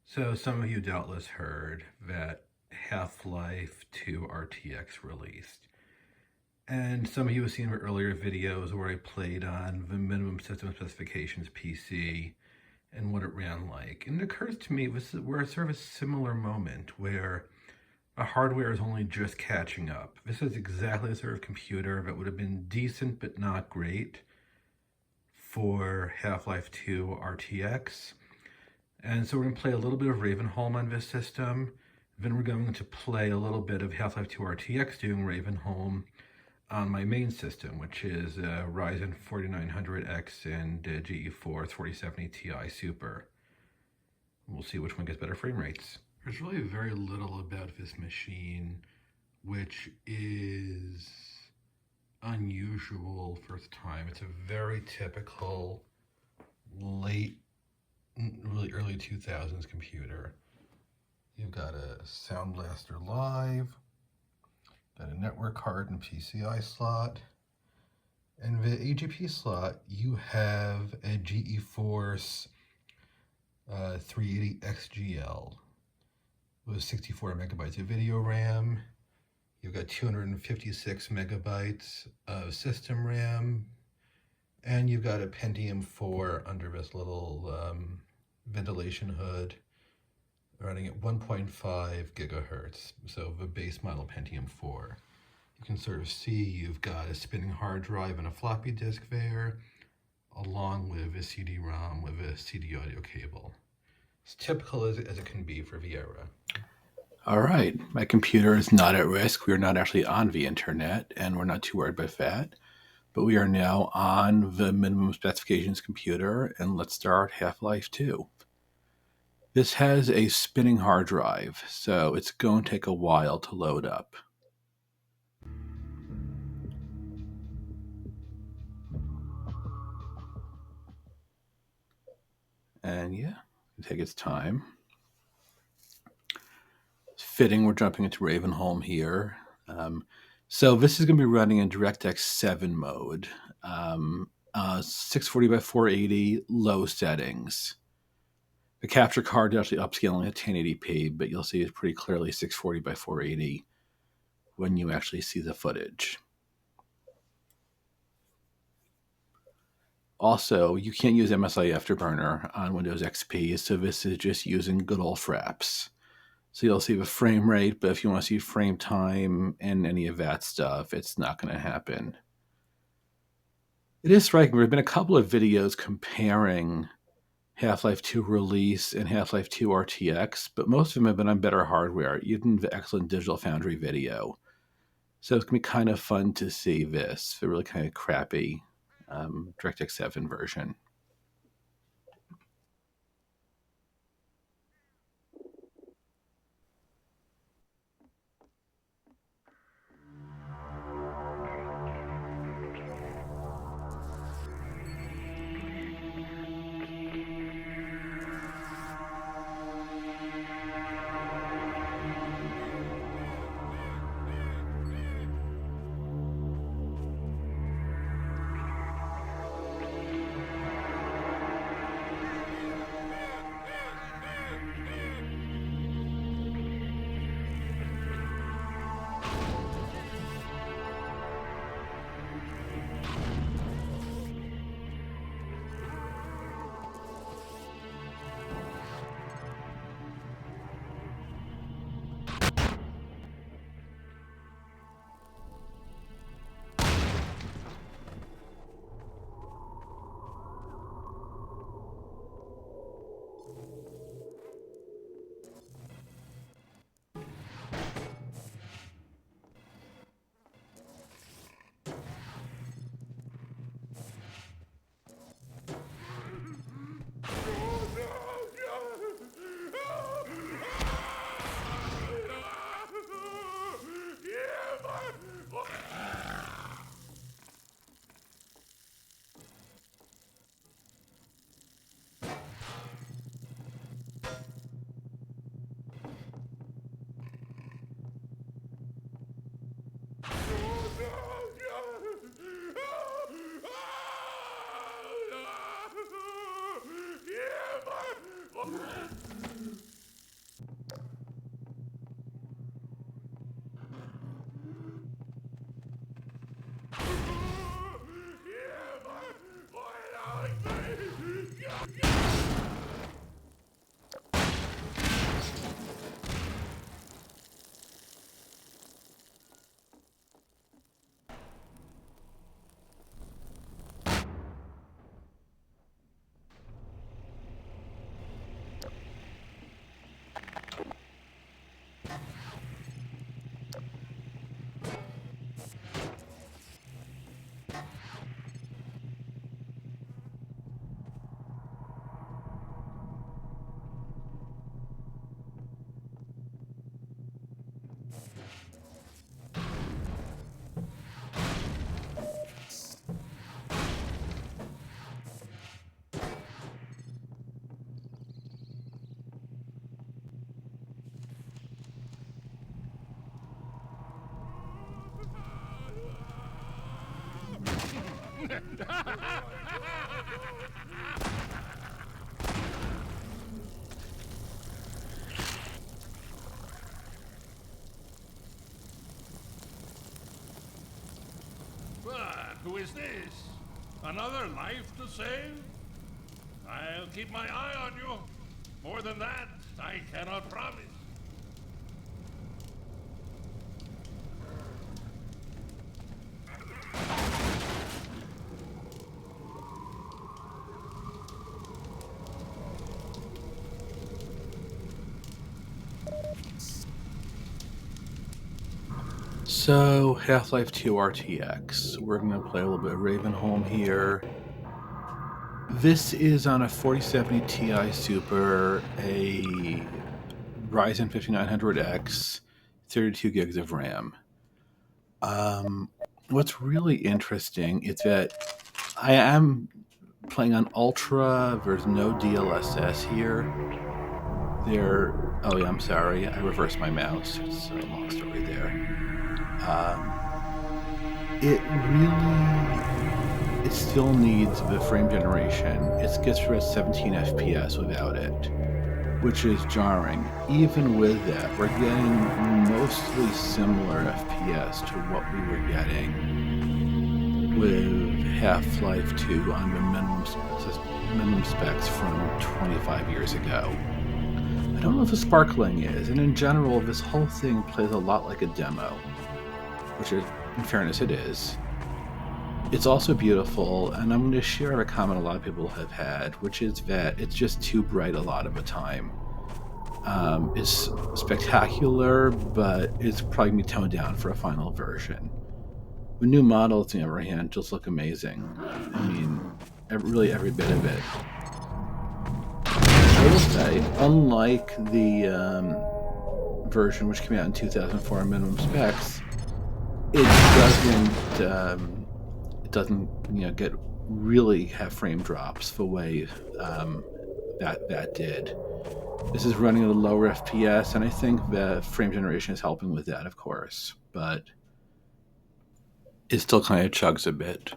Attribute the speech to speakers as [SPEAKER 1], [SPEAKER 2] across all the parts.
[SPEAKER 1] So some of you doubtless heard that Half-Life 2 RTX released. And some of you have seen my earlier videos where I played on the minimum system specifications PC and what it ran like. And it occurs to me we're at sort of a similar moment where the hardware is only just catching up. This is exactly the sort of computer that would have been decent but not great for Half-Life 2 RTX. And so we're going to play a little bit of Ravenholm on this system. Then we're going to play a little bit of Half-Life 2 RTX doing Ravenholm on my main system, which is Ryzen 4900X and GeForce 4070 Ti Super. We'll see which one gets better frame rates. There's really very little about this machine which is unusual for its time. It's a very typical late, really early 2000s computer. You've got a Sound Blaster Live, got a network card and PCI slot, and the AGP slot you have a GeForce 380 XGL with 64 megabytes of video RAM. You've got 256 megabytes of system RAM, and you've got a Pentium 4 under this little ventilation hood running at 1.5 gigahertz, so the base model Pentium 4. You can sort of see you've got a spinning hard drive and a floppy disk there, along with a CD-ROM with a CD audio cable. It's typical as it can be for the era.
[SPEAKER 2] All right, my computer is not at risk. We are not actually on the internet, and we're not too worried about that. But we are now on the minimum specifications computer, and let's start Half-Life 2. This has a spinning hard drive, so it's going to take a while to load up. And yeah, it'll take its time. It's fitting we're jumping into Ravenholm here. So this is going to be running in DirectX 7 mode. 640 by 480, low settings. The capture card is actually upscaling at 1080p, but you'll see it's pretty clearly 640 by 480 when you actually see the footage. Also, you can't use MSI Afterburner on Windows XP, so this is just using good old fraps. So you'll see the frame rate, but if you want to see frame time and any of that stuff, it's not going to happen. It is striking. There have been a couple of videos comparing Half-Life 2 release and Half-Life 2 RTX, but most of them have been on better hardware, even the excellent Digital Foundry video. So it's going to be kind of fun to see this, the really kind of crappy DirectX 7 version.
[SPEAKER 3] Who is this? Another life to save? I'll keep my eye on you. More than that, I cannot promise.
[SPEAKER 2] So, Half-Life 2 RTX. We're going to play a little bit of Ravenholm here. This is on a 4070 Ti Super, a Ryzen 5900X, 32 gigs of RAM. What's really interesting is that I am playing on Ultra. There's no DLSS here. Oh yeah, I'm sorry. I reversed my mouse. It's a long story there. It still needs the frame generation. It gets to 17 FPS without it, which is jarring. Even with that, we're getting mostly similar FPS to what we were getting with Half-Life 2 on the minimum specs from 25 years ago. I don't know if the sparkling is, and in general, this whole thing plays a lot like a demo, which is, in fairness, it is. It's also beautiful, and I'm going to share a comment a lot of people have had, which is that it's just too bright a lot of the time. It's spectacular, but it's probably going to be toned down for a final version. The new models, on the other hand, just look amazing. I mean, really every bit of it. I will say, unlike the version which came out in 2004 on minimum specs, it doesn't get really have frame drops the way that did. This is running at a lower FPS, and I think the frame generation is helping with that, of course, but it still kind of chugs a bit.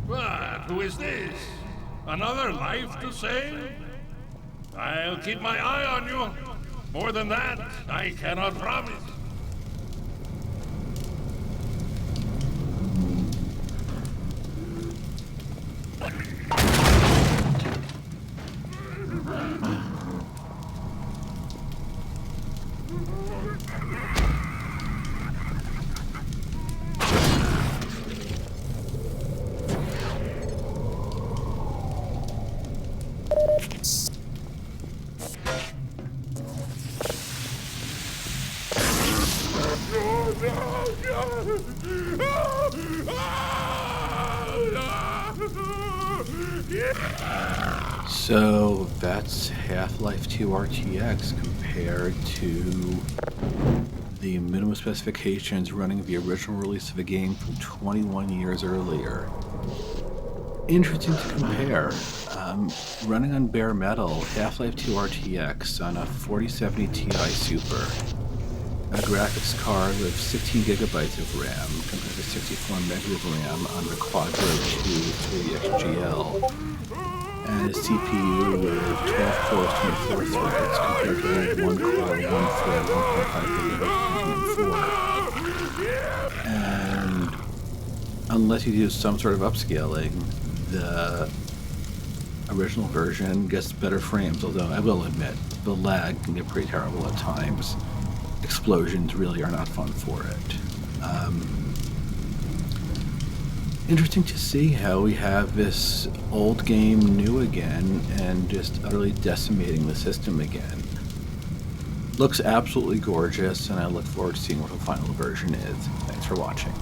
[SPEAKER 3] But who is this? Another life to save? I'll keep my eye on you. More than that, I cannot promise.
[SPEAKER 2] So that's Half-Life 2 RTX compared to the minimum specifications running the original release of the game from 21 years earlier. Interesting to compare. Running on bare metal, Half-Life 2 RTX on a 4070 Ti Super, a graphics card with 16 gigabytes of RAM compared to 64 megs of RAM on the Quadro 2 3XGL, and a CPU with 12 cores, 24 threads compared to only 1 core, 1 thread, 1.5 gigabyte, and unless you do some sort of upscaling, the original version gets better frames, although I will admit the lag can get pretty terrible at times. Explosions really are not fun for it. Interesting to see how we have this old game new again and just utterly decimating the system again. Looks absolutely gorgeous, and I look forward to seeing what the final version is. Thanks for watching.